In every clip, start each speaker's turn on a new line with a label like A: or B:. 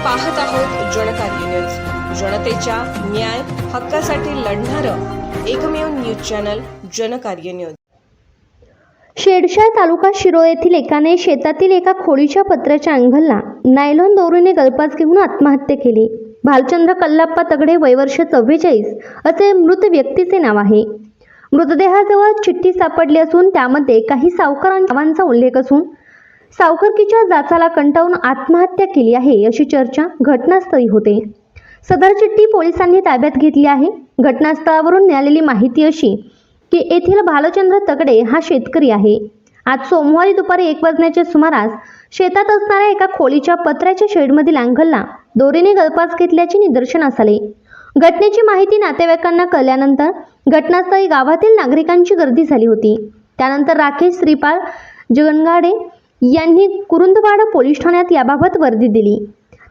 A: पाहत आहोत जनकार्य न्यूज, जनतेच्या न्याय हक्कासाठी लढणारं एकमेव न्यूज चॅनल जनकार्य न्यूज।
B: शेडशाळ तालुका शिरोळ येथील एकाने शेतातील एका खोलीच्या पत्र्याच्या अँगलला नायलॉन दोरीने गळफास घेऊन आत्महत्या केली। भालचंद्र कल्लाप्पा तगडे, वय वर्ष 44 असे मृत व्यक्तीचे नाव आहे। मृतदेहाजवळ चिठ्ठी सापडली असून त्यामध्ये काही सावकारांच्या नावांचा उल्लेख असून सावकारकीच्या जाचाला कंटाळून आत्महत्या केली आहे अशी चर्चा घटनास्थळी होते। सदर चिठ्ठी पोलिसांनी ताब्यात घेतली आहे। घटनास्थळावरून मिळालेली माहिती अशी की येथील भालचंद्र तगडे हा शेतकरी आहे। आज सोमवारी दुपारी 1 वाजण्याच्या सुमारास शेतात असणाऱ्या एका खोलीच्या पत्र्याच्या शेडमधील अँगलला दोरीने गळफास घेतल्याचे निदर्शनास आले। घटनेची माहिती नातेवाईकांना कळल्यानंतर घटनास्थळी गावातील नागरिकांची गर्दी झाली होती। त्यानंतर राकेश श्रीपाल जगनगाडे यांनी कुरुंदवाड पोलीस ठाण्यात याबाबत वर्दी दिली।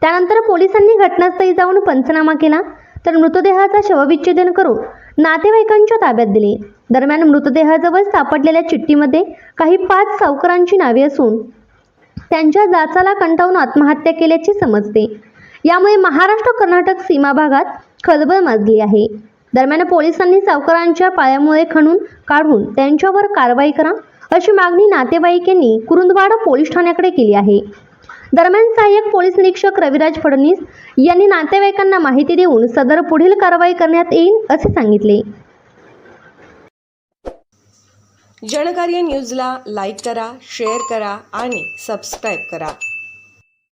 B: त्यानंतर पोलिसांनी घटनास्थळी जाऊन पंचनामा केला तर मृतदेहाचा शवविच्छेदन करून नातेवाईकांच्या ताब्यात दिले। दरम्यान मृतदेहाजवळ सापडलेल्या चिठ्ठीमध्ये काही 5 सावकारांची नावे असून त्यांच्या जाचाला कंटाळून आत्महत्या केल्याचे समजते। यामुळे महाराष्ट्र कर्नाटक सीमा भागात खळबळ माजली आहे। दरम्यान पोलिसांनी सावकारांच्या पायामुळे खणून काढून त्यांच्यावर कारवाई करा अशी मागणी नातेवाईकांनी कुरुंदवाड पोलीस ठाण्याकडे केली आहे। दरम्यान सहाय्यक पोलीस निरीक्षक रविराज फडणवीस यांनी नातेवाईकांना माहिती देऊन सदर पुढील कारवाई करण्यात येईल असे सांगितले।
A: जनकार्य न्यूजला लाईक करा, शेअर करा आणि सबस्क्राईब करा।